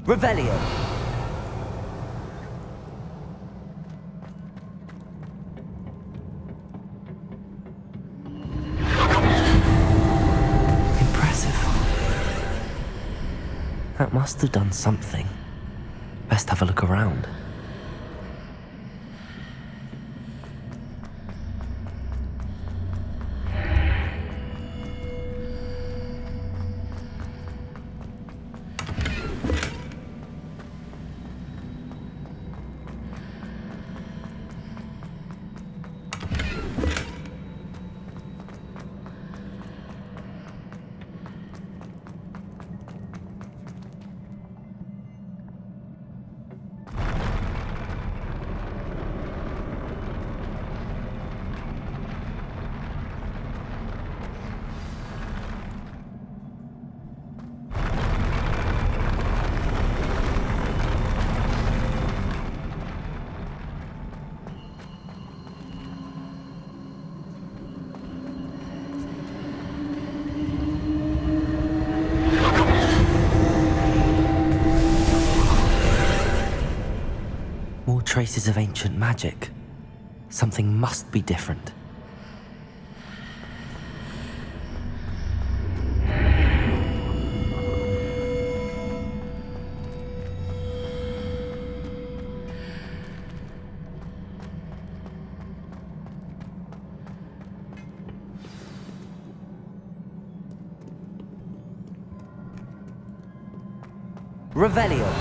Revelio. Impressive. That must have done something. Best have a look around. More traces of ancient magic. Something must be different. Revelio.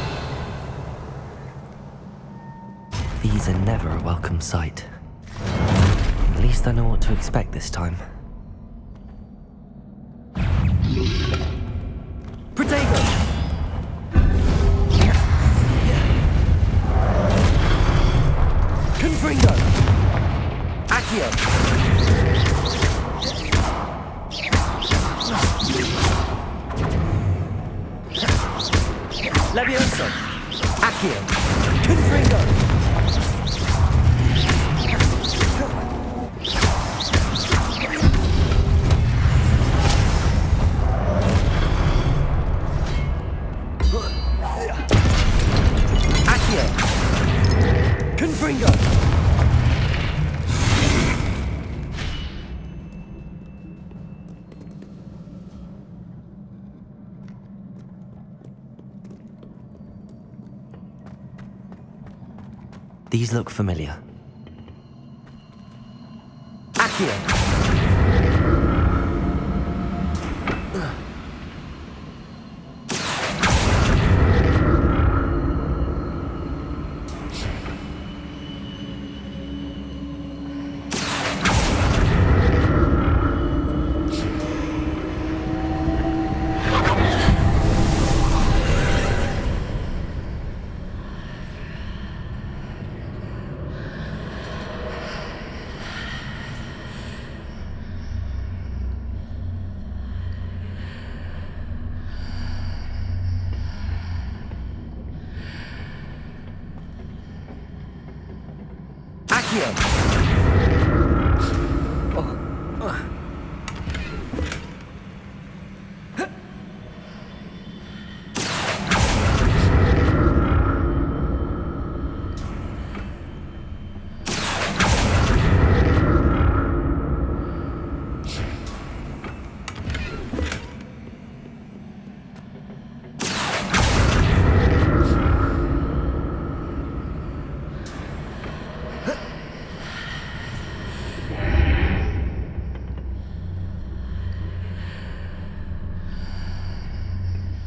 These are never a welcome sight. At least I know what to expect this time. Protego. Confringo. Accio. Levioso. Accio. Confringo. Confringo! These look familiar. Accio!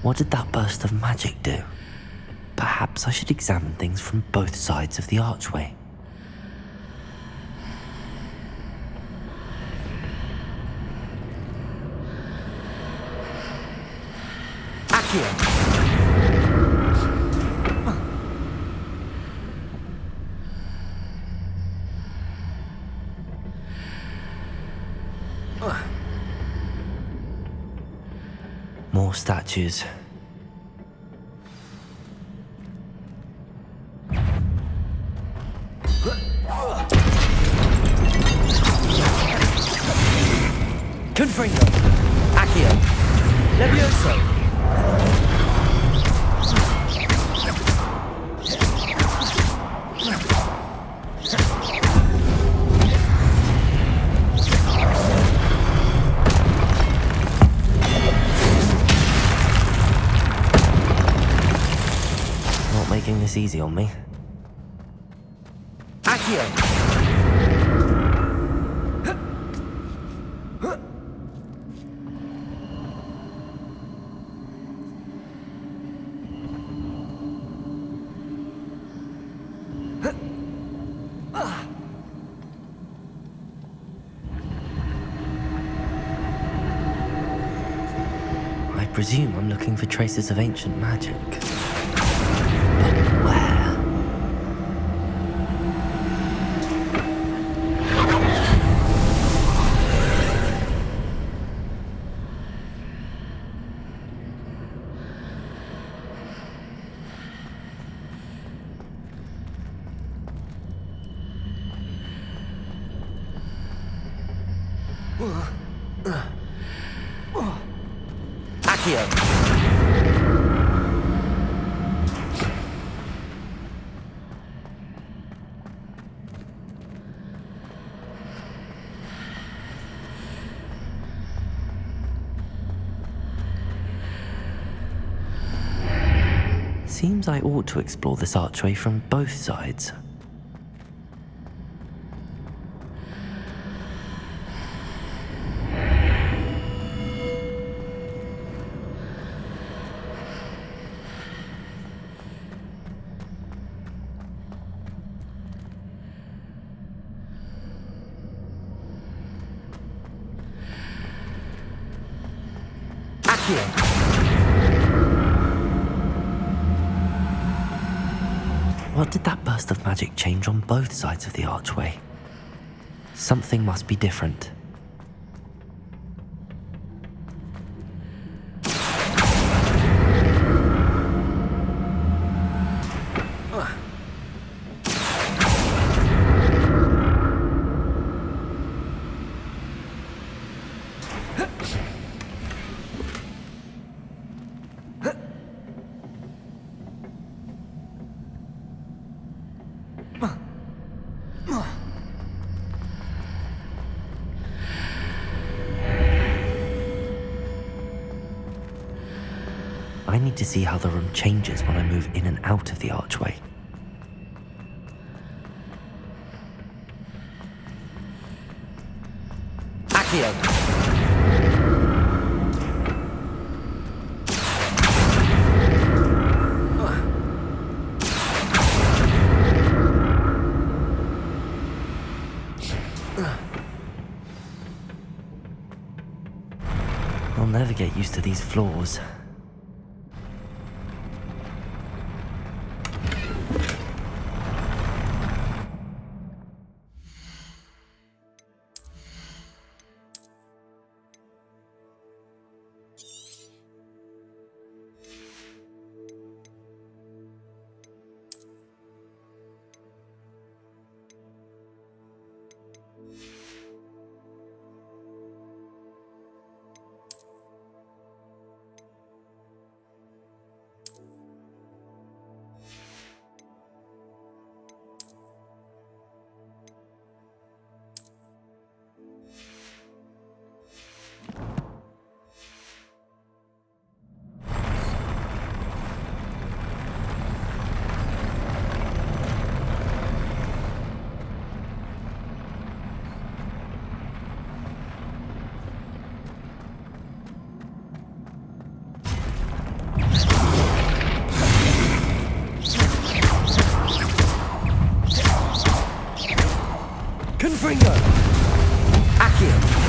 What did that burst of magic do? Perhaps I should examine things from both sides of the archway. Accio! More statues. Confringo! Accio! Levioso! this easy on me. Accio. I presume I'm looking for traces of ancient magic. But where? Accio. Seems I ought to explore this archway from both sides. Accio. What did that burst of magic change on both sides of the archway? Something must be different. I need to see how the room changes when I move in and out of the archway. Accio. I'll never get used to these floors. Gryffindor. Accio.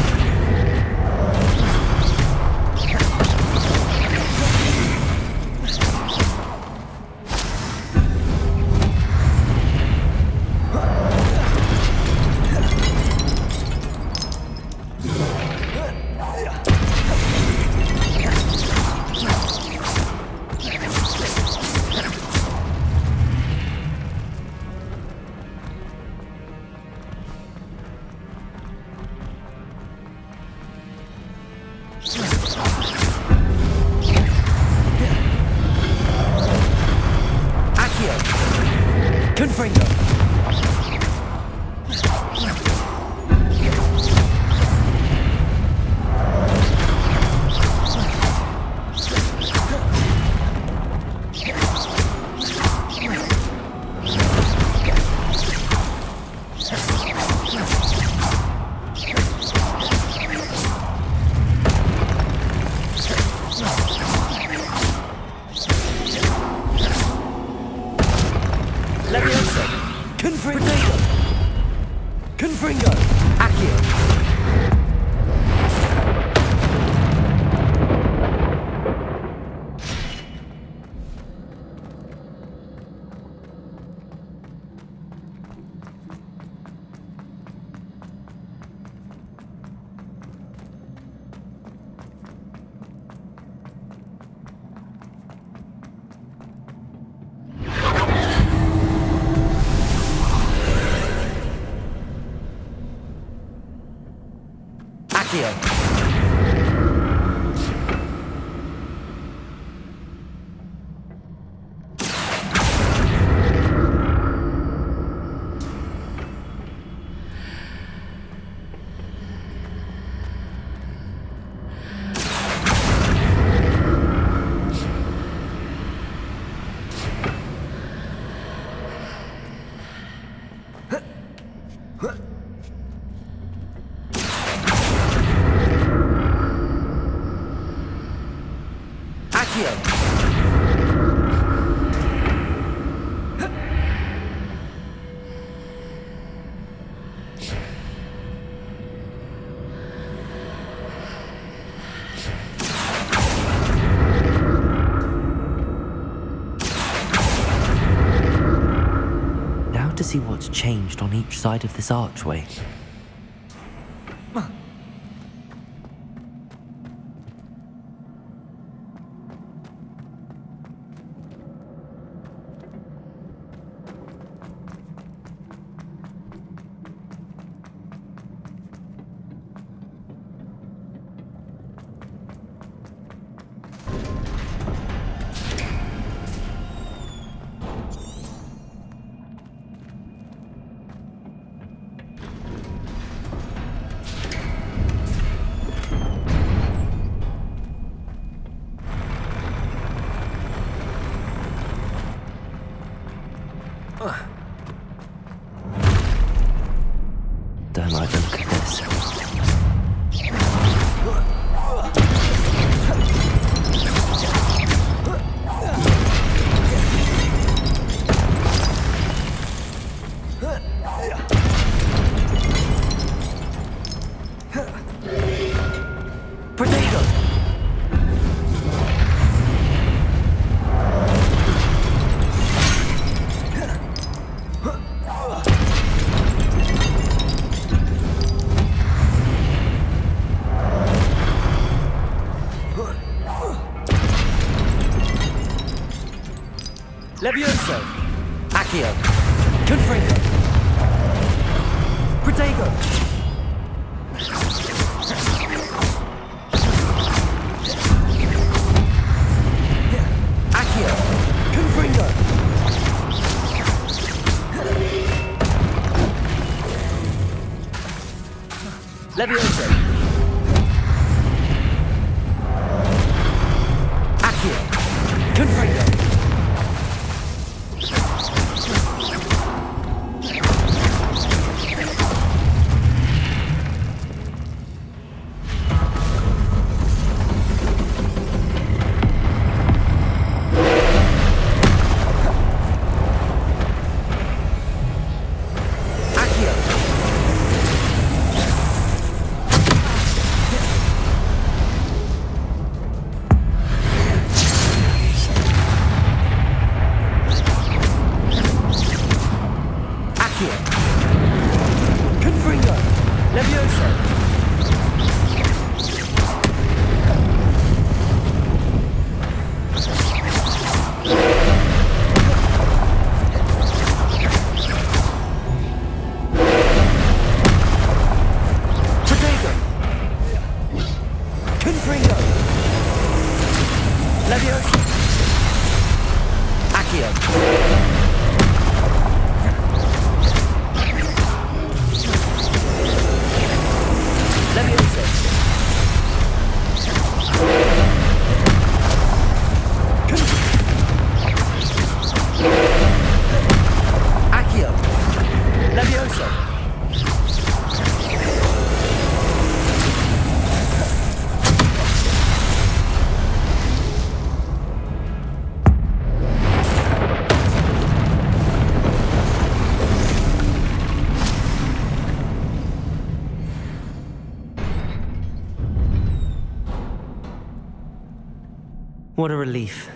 Gryffindor. see what's changed on each side of this archway. Don't like the look of this. Potato! Levioso! Accio! Confringo! Protego! Accio! Confringo! Levioso! Accio! Confringo! Confringo! Levioso! Protego! Confringo! Levioso! Accio! Levioso! Accio! Levioso! What a relief.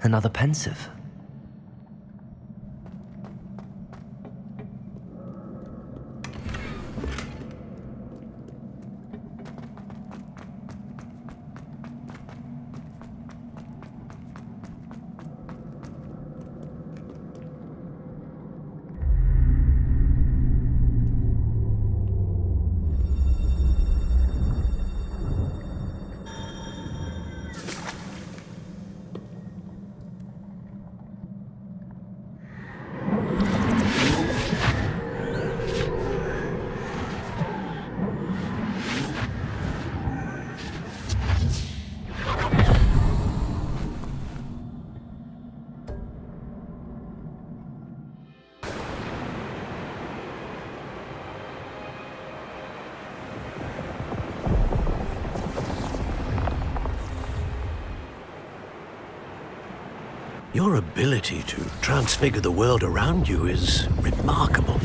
Another pensive. Your ability to transfigure the world around you is remarkable.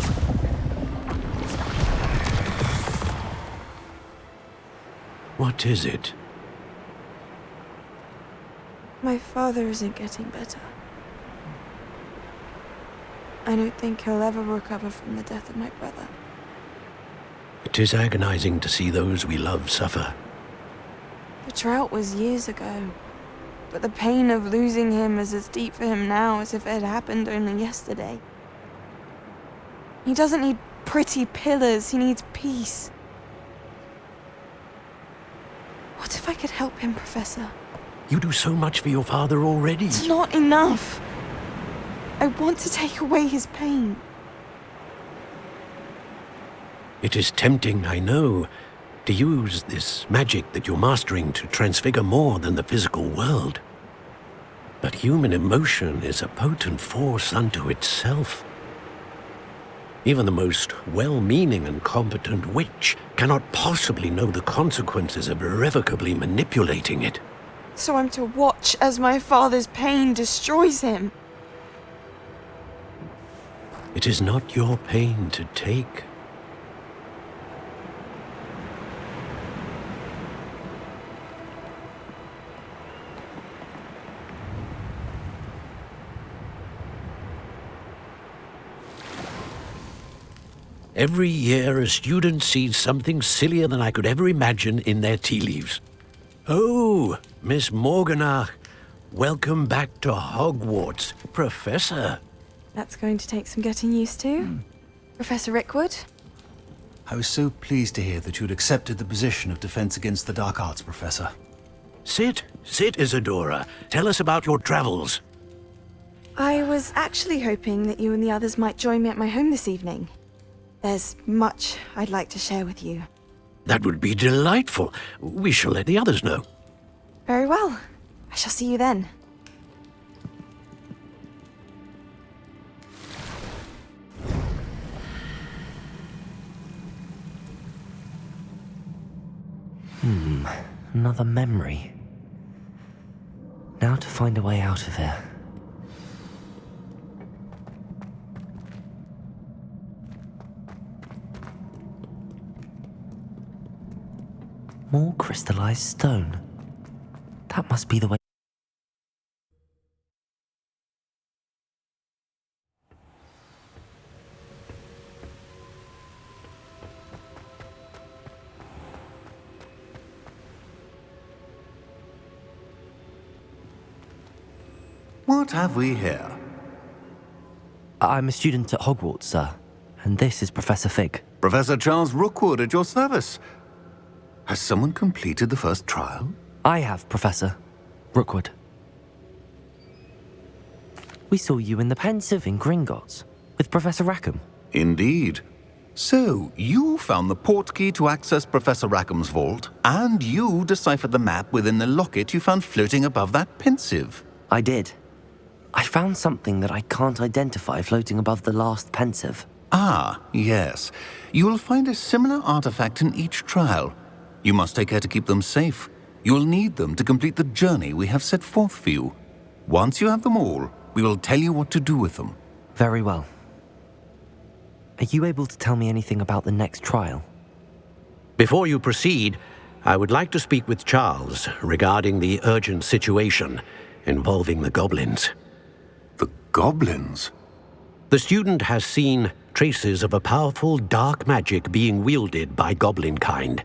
What is it? My father isn't getting better. I don't think he'll ever recover from the death of my brother. It is agonizing to see those we love suffer. The drought was years ago, but the pain of losing him is as deep for him now as if it had happened only yesterday. He doesn't need pretty pillars, he needs peace. What if I could help him, Professor? You do so much for your father already. It's not enough. I want to take away his pain. It is tempting, I know, to use this magic that you're mastering to transfigure more than the physical world. But human emotion is a potent force unto itself. Even the most well-meaning and competent witch cannot possibly know the consequences of irrevocably manipulating it. So I'm to watch as my father's pain destroys him. It is not your pain to take. Every year, a student sees something sillier than I could ever imagine in their tea leaves. Oh, Miss Morganach, welcome back to Hogwarts, Professor. That's going to take some getting used to. Professor Rickwood? I was so pleased to hear that you'd accepted the position of Defense Against the Dark Arts, Professor. Sit, Isadora. Tell us about your travels. I was actually hoping that you and the others might join me at my home this evening. There's much I'd like to share with you. That would be delightful. We shall let the others know. Very well. I shall see you then. Another memory. Now to find a way out of here. More crystallized stone. That must be the way. What have we here? I'm a student at Hogwarts, sir. And this is Professor Fig. Professor Charles Rookwood at your service. Has someone completed the first trial? I have, Professor Rookwood. We saw you in the Pensive in Gringotts with Professor Rackham. Indeed. So, you found the portkey to access Professor Rackham's vault, and you deciphered the map within the locket you found floating above that Pensive. I did. I found something that I can't identify floating above the last Pensive. Ah, yes. You will find a similar artifact in each trial. You must take care to keep them safe. You will need them to complete the journey we have set forth for you. Once you have them all, we will tell you what to do with them. Very well. Are you able to tell me anything about the next trial? Before you proceed, I would like to speak with Charles regarding the urgent situation involving the goblins. The goblins? The student has seen traces of a powerful dark magic being wielded by goblin kind.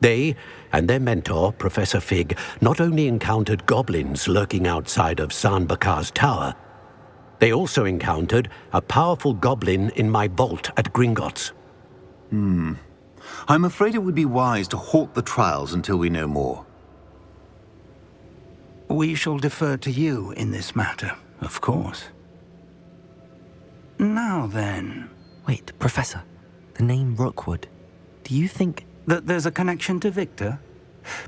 They and their mentor, Professor Fig, not only encountered goblins lurking outside of San Bakar's tower, they also encountered a powerful goblin in my vault at Gringotts. I'm afraid it would be wise to halt the trials until we know more. We shall defer to you in this matter, of course. Now then... Wait, Professor. The name Rookwood. Do you think... that there's a connection to Victor?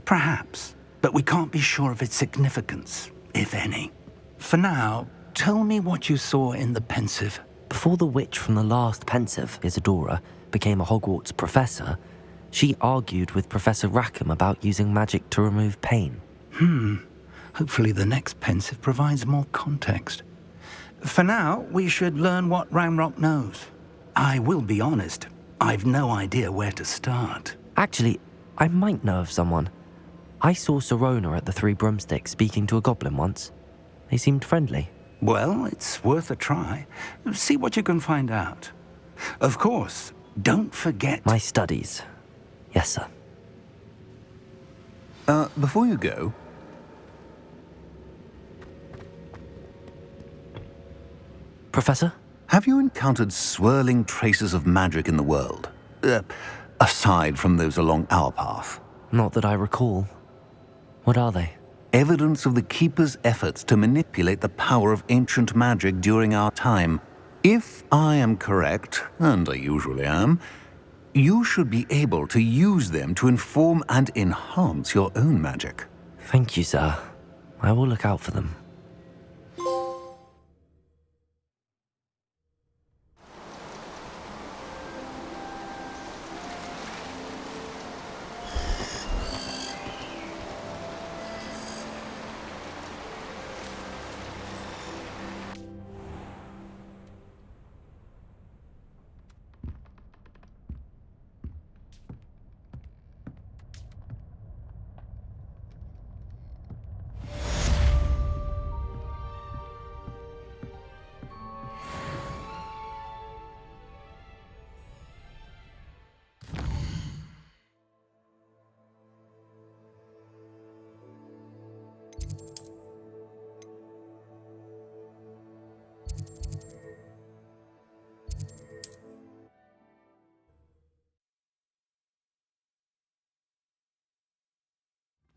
Perhaps, but we can't be sure of its significance, if any. For now, tell me what you saw in the Pensive. Before the witch from the last Pensive, Isadora, became a Hogwarts professor, she argued with Professor Rackham about using magic to remove pain. Hopefully the next Pensive provides more context. For now, we should learn what Ranrock knows. I will be honest, I've no idea where to start. Actually, I might know of someone. I saw Sirona at the Three Broomsticks speaking to a goblin once. They seemed friendly. Well, it's worth a try. See what you can find out. Of course, don't forget... My studies. Yes, sir. Before you go... Professor? Have you encountered swirling traces of magic in the world? Aside from those along our path? Not that I recall. What are they? Evidence of the Keeper's efforts to manipulate the power of ancient magic during our time. If I am correct, and I usually am, you should be able to use them to inform and enhance your own magic. Thank you, sir. I will look out for them.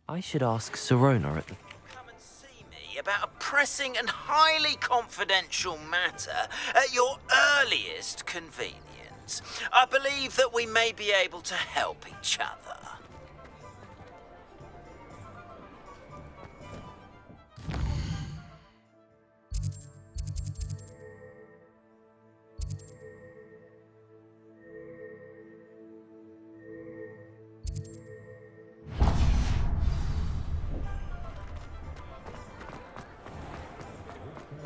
I should ask Sirona at the... Come and see me about a pressing and highly confidential matter at your earliest convenience. I believe that we may be able to help each other.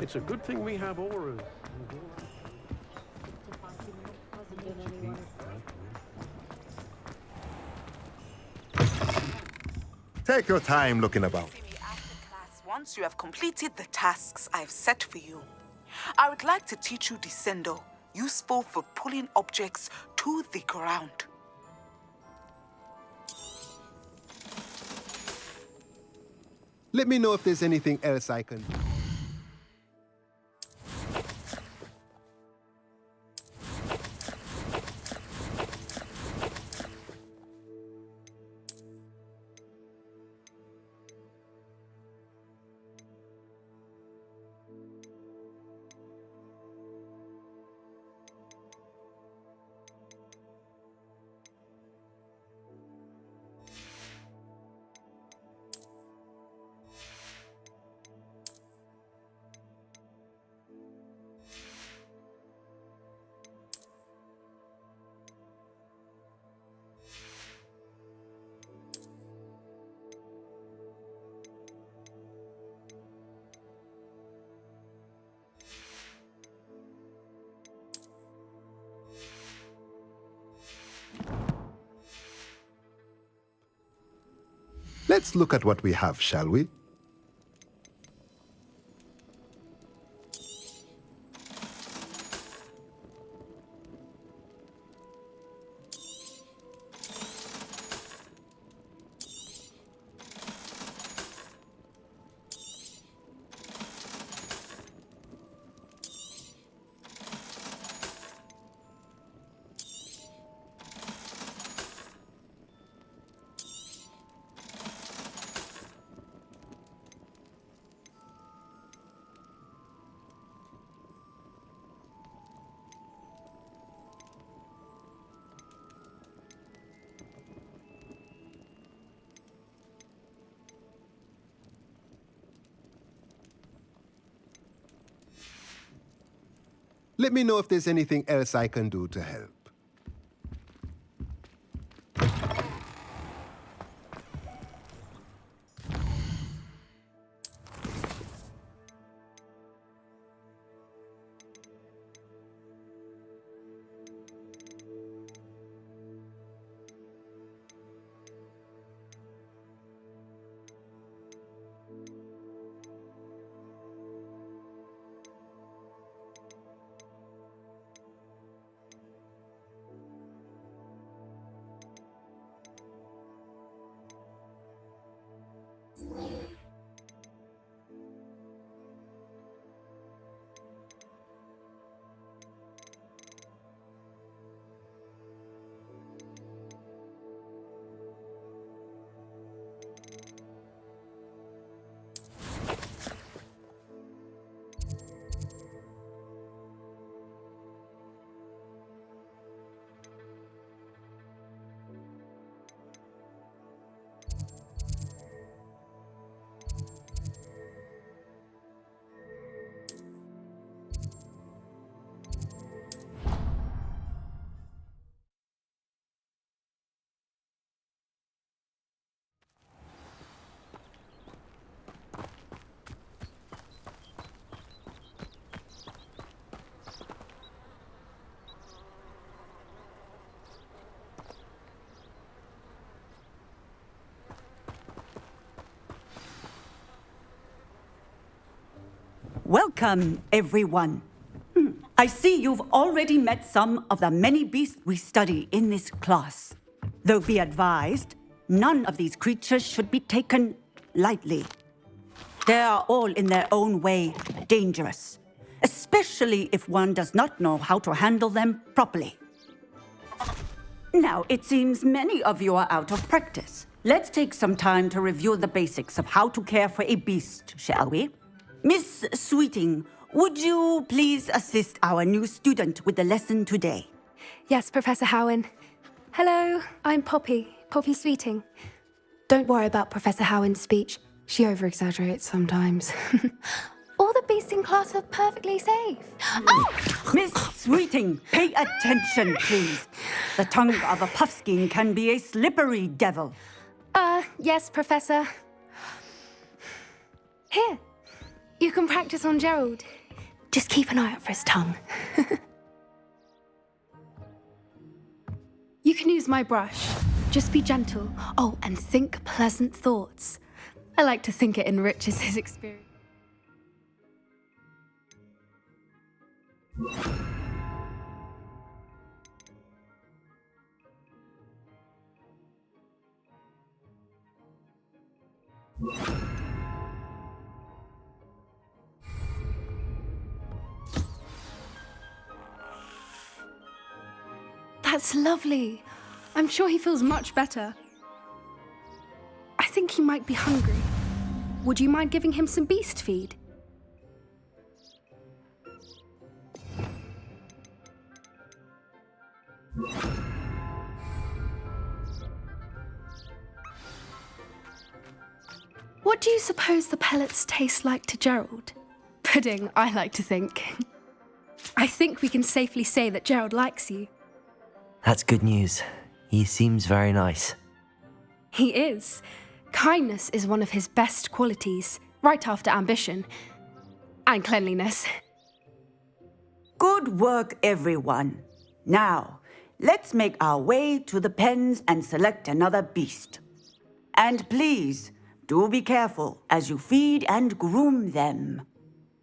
It's a good thing we have auras. Take your time looking about. See me after class once you have completed the tasks I've set for you. I would like to teach you Descendo, useful for pulling objects to the ground. Let me know if there's anything else I can do. Let's look at what we have, shall we? Let me know if there's anything else I can do to help. Welcome, everyone. I see you've already met some of the many beasts we study in this class. Though be advised, none of these creatures should be taken lightly. They are all in their own way dangerous, especially if one does not know how to handle them properly. Now, it seems many of you are out of practice. Let's take some time to review the basics of how to care for a beast, shall we? Miss Sweeting, would you please assist our new student with the lesson today? Yes, Professor Howen. Hello, I'm Poppy Sweeting. Don't worry about Professor Howen's speech. She over-exaggerates sometimes. All the beasts in class are perfectly safe. Oh! Miss Sweeting, pay attention, please. The tongue of a puffskein can be a slippery devil. Yes, Professor. Here, you can practice on Gerald. Just keep an eye out for his tongue. You can use my brush. Just be gentle. Oh, and think pleasant thoughts. I like to think it enriches his experience. That's lovely. I'm sure he feels much better. I think he might be hungry. Would you mind giving him some beast feed? What do you suppose the pellets taste like to Gerald? Pudding, I like to think. I think we can safely say that Gerald likes you. That's good news. He seems very nice. He is. Kindness is one of his best qualities, right after ambition. And cleanliness. Good work, everyone. Now, let's make our way to the pens and select another beast. And please, do be careful as you feed and groom them.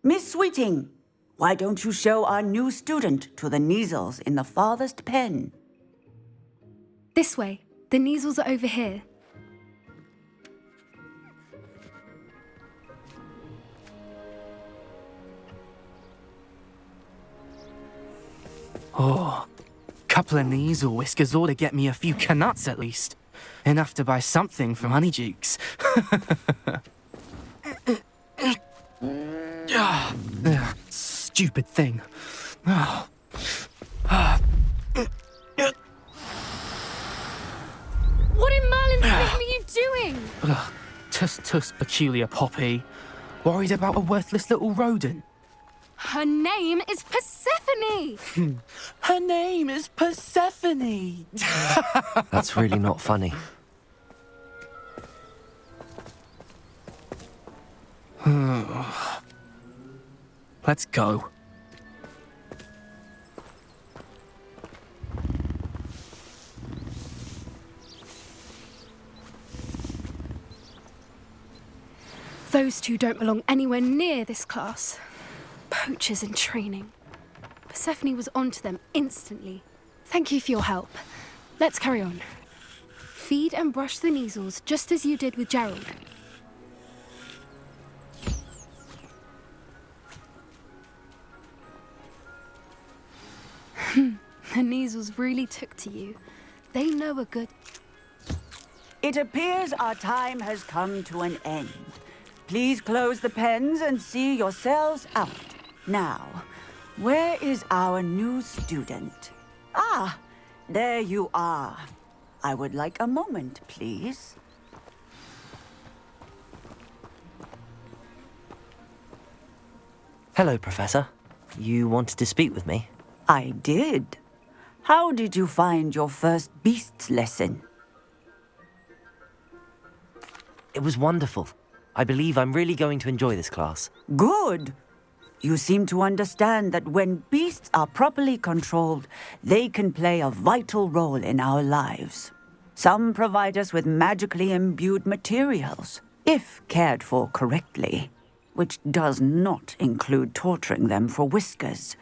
Miss Sweeting, why don't you show our new student to the Neasels in the farthest pen? This way. The Neasels are over here. Oh, couple of Neasel whiskers ought to get me a few canuts at least. Enough to buy something from Honeydukes. Stupid thing. What in Merlin's name are you doing? Tuss, peculiar Poppy. Worried about a worthless little rodent? Her name is Persephone! Her name is Persephone! That's really not funny. Let's go. Those two don't belong anywhere near this class. Poachers in training. Persephone was onto them instantly. Thank you for your help. Let's carry on. Feed and brush the Neasels just as you did with Gerald. The Neasels really took to you. They know a good... It appears our time has come to an end. Please close the pens and see yourselves out. Now, where is our new student? Ah, there you are. I would like a moment, please. Hello, Professor. You wanted to speak with me? I did. How did you find your first beasts lesson? It was wonderful. I believe I'm really going to enjoy this class. Good. You seem to understand that when beasts are properly controlled, they can play a vital role in our lives. Some provide us with magically imbued materials, if cared for correctly. which does not include torturing them for whiskers.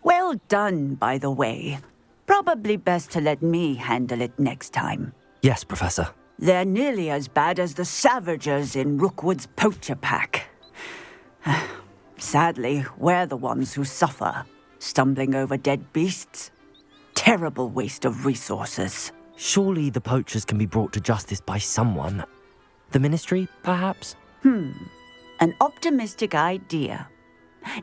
Well done, by the way. Probably best to let me handle it next time. Yes, Professor. They're nearly as bad as the Savagers in Rookwood's poacher pack. Sadly, we're the ones who suffer, stumbling over dead beasts. Terrible waste of resources. Surely the poachers can be brought to justice by someone. The Ministry, perhaps? An optimistic idea.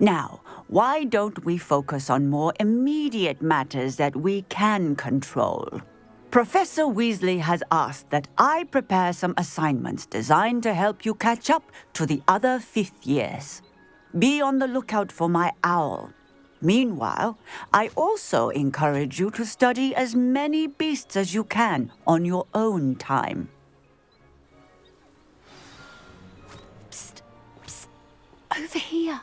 Now, why don't we focus on more immediate matters that we can control? Professor Weasley has asked that I prepare some assignments designed to help you catch up to the other fifth years. Be on the lookout for my owl. Meanwhile, I also encourage you to study as many beasts as you can on your own time. Psst, psst. Over here.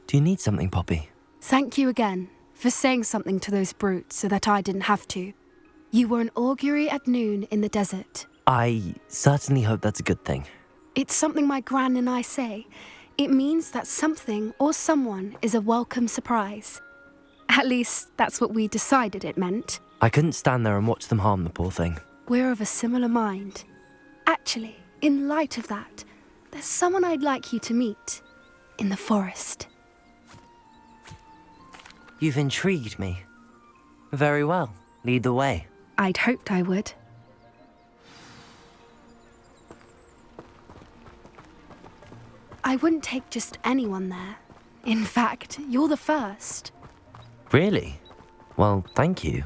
Do you need something, Poppy? Thank you again for saying something to those brutes so that I didn't have to. You were an augury at noon in the desert. I certainly hope that's a good thing. It's something my gran and I say. It means that something or someone is a welcome surprise. At least, that's what we decided it meant. I couldn't stand there and watch them harm the poor thing. We're of a similar mind. Actually, in light of that, there's someone I'd like you to meet. In the forest. You've intrigued me. Very well. Lead the way. I'd hoped I would. I wouldn't take just anyone there. In fact, you're the first. Really? Well, thank you,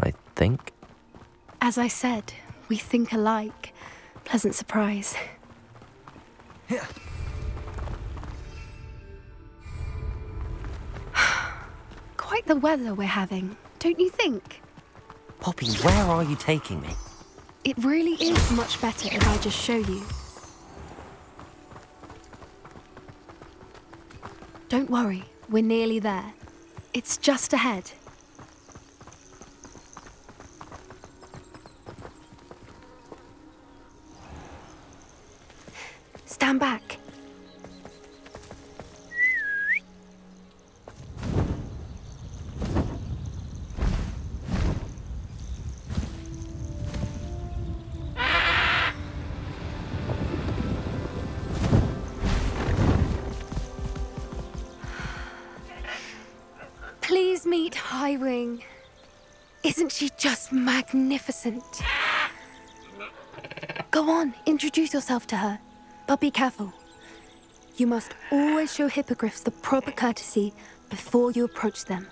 I think. As I said, we think alike. Pleasant surprise. Quite the weather we're having, don't you think? Poppy, where are you taking me? It really is much better if I just show you. Don't worry, we're nearly there. It's just ahead. Stand back. Please meet Highwing. Isn't she just magnificent? Go on, introduce yourself to her. But be careful. You must always show hippogriffs the proper courtesy before you approach them.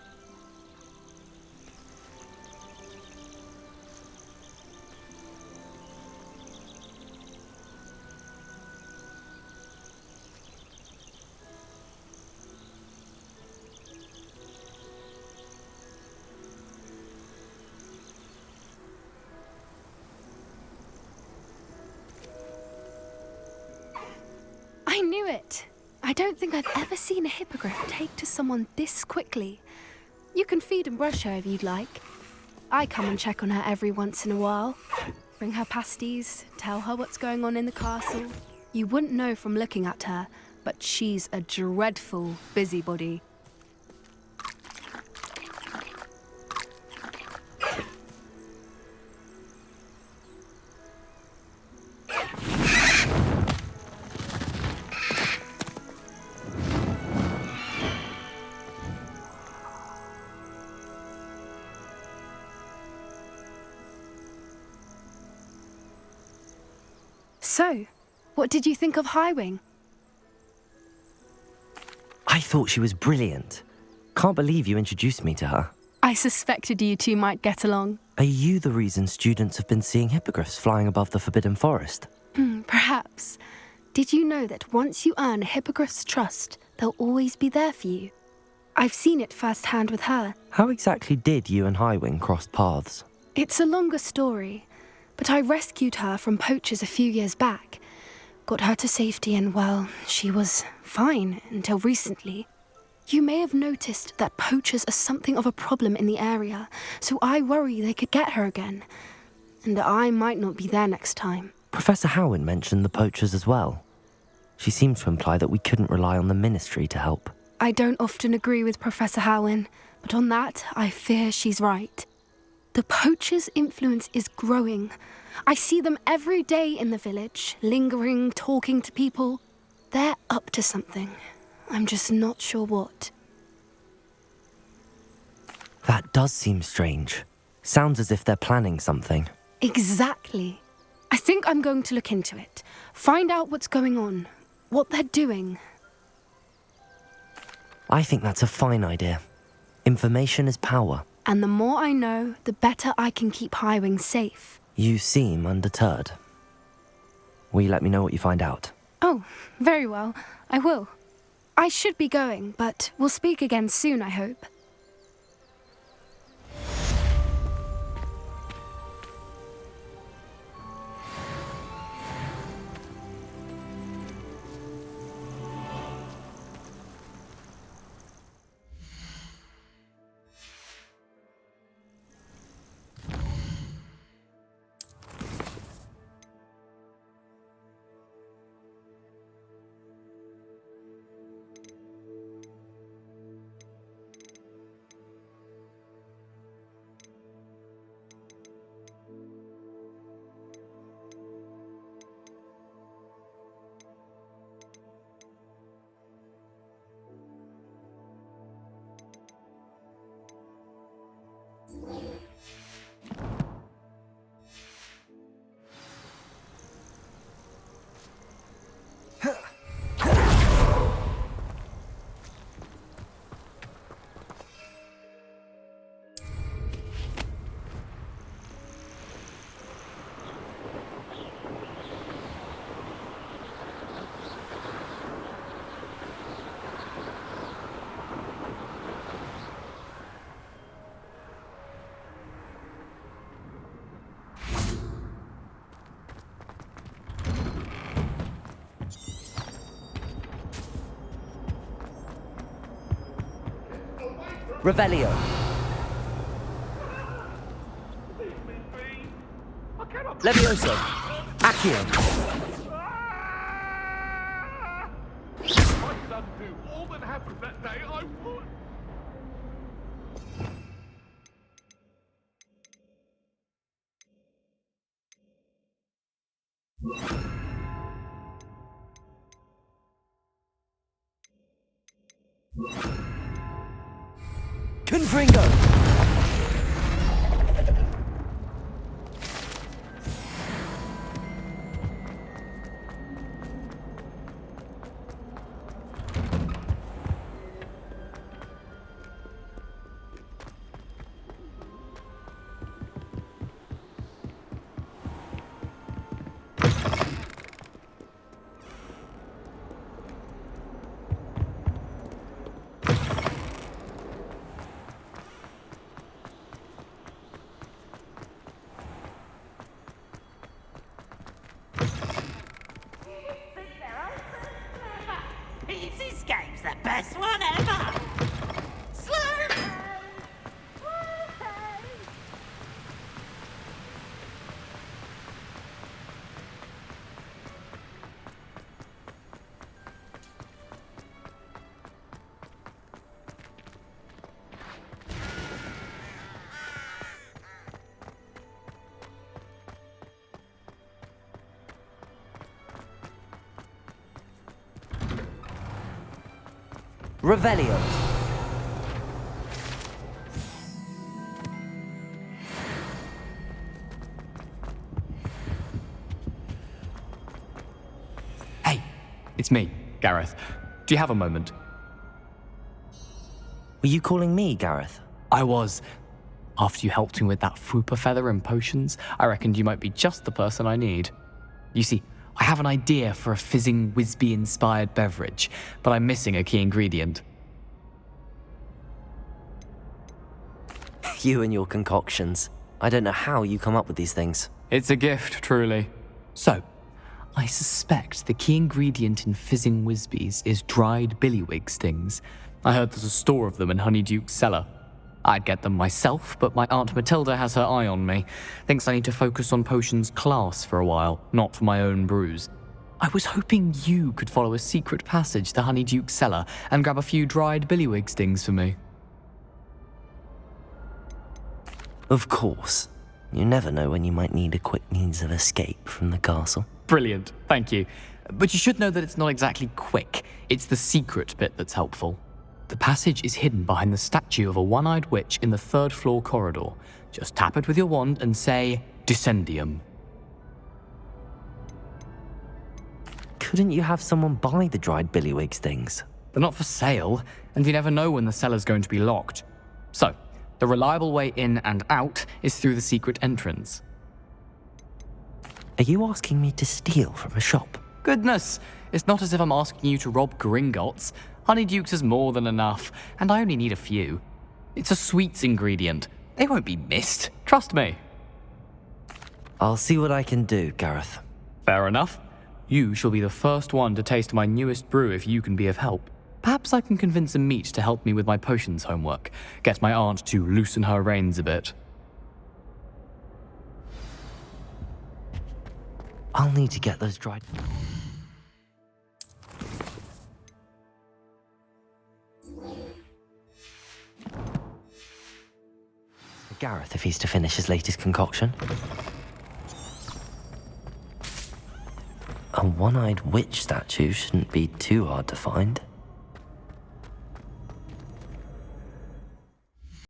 I knew it! I don't think I've ever seen a hippogriff take to someone this quickly. You can feed and brush her if you'd like. I come and check on her every once in a while. Bring her pasties, tell her what's going on in the castle. You wouldn't know from looking at her, but she's a dreadful busybody. So, what did you think of Highwing? I thought she was brilliant. Can't believe you introduced me to her. I suspected you two might get along. Are you the reason students have been seeing hippogriffs flying above the Forbidden Forest? Perhaps. Did you know that once you earn a hippogriff's trust, they'll always be there for you? I've seen it firsthand with her. How exactly did you and Highwing cross paths? It's a longer story, but I rescued her from poachers a few years back. Got her to safety and, well, she was fine until recently. You may have noticed that poachers are something of a problem in the area, so I worry they could get her again. And I might not be there next time. Professor Howin mentioned the poachers as well. She seemed to imply that we couldn't rely on the ministry to help. I don't often agree with Professor Howin, but on that, I fear she's right. The poachers' influence is growing. I see them every day in the village, lingering, talking to people. They're up to something. I'm just not sure what. That does seem strange. Sounds as if they're planning something. Exactly. I think I'm going to look into it. Find out what's going on. What they're doing. I think that's a fine idea. Information is power. And the more I know, the better I can keep Highwing safe. You seem undeterred. Will you let me know what you find out? Oh, very well. I will. I should be going, but we'll speak again soon, I hope. Revelio. Levioso. Accio. Confringo. This game's the best one ever! Slow! Revelio. Hey, it's me, Gareth. Do you have a moment? Were you calling me, Gareth? I was. After you helped me with that Fupa feather and potions, I reckoned you might be just the person I need. You see, I have an idea for a fizzing Wisby-inspired beverage, but I'm missing a key ingredient. You and your concoctions. I don't know how you come up with these things. It's a gift, truly. So, I suspect the key ingredient in fizzing Wisbies is dried billywig stings. I heard there's a store of them in Honeyduke's cellar. I'd get them myself, but my Aunt Matilda has her eye on me. Thinks I need to focus on potions class for a while, not for my own brews. I was hoping you could follow a secret passage to Honeyduke's cellar and grab a few dried billywig stings for me. Of course. You never know when you might need a quick means of escape from the castle. Brilliant, thank you. But you should know that it's not exactly quick. It's the secret bit that's helpful. The passage is hidden behind the statue of a one-eyed witch in the third-floor corridor. Just tap it with your wand and say, Descendium. Couldn't you have someone buy the dried billywig things? They're not for sale, and you never know when the cellar's going to be locked. So, the reliable way in and out is through the secret entrance. Are you asking me to steal from a shop? Goodness, it's not as if I'm asking you to rob Gringotts. Honeyduke's is more than enough, and I only need a few. It's a sweets ingredient. They won't be missed, trust me. I'll see what I can do, Gareth. Fair enough. You shall be the first one to taste my newest brew if you can be of help. Perhaps I can convince a meat to help me with my potions homework. Get my aunt to loosen her reins a bit. I'll need to get those dried... Gareth if he's to finish his latest concoction. A one-eyed witch statue shouldn't be too hard to find.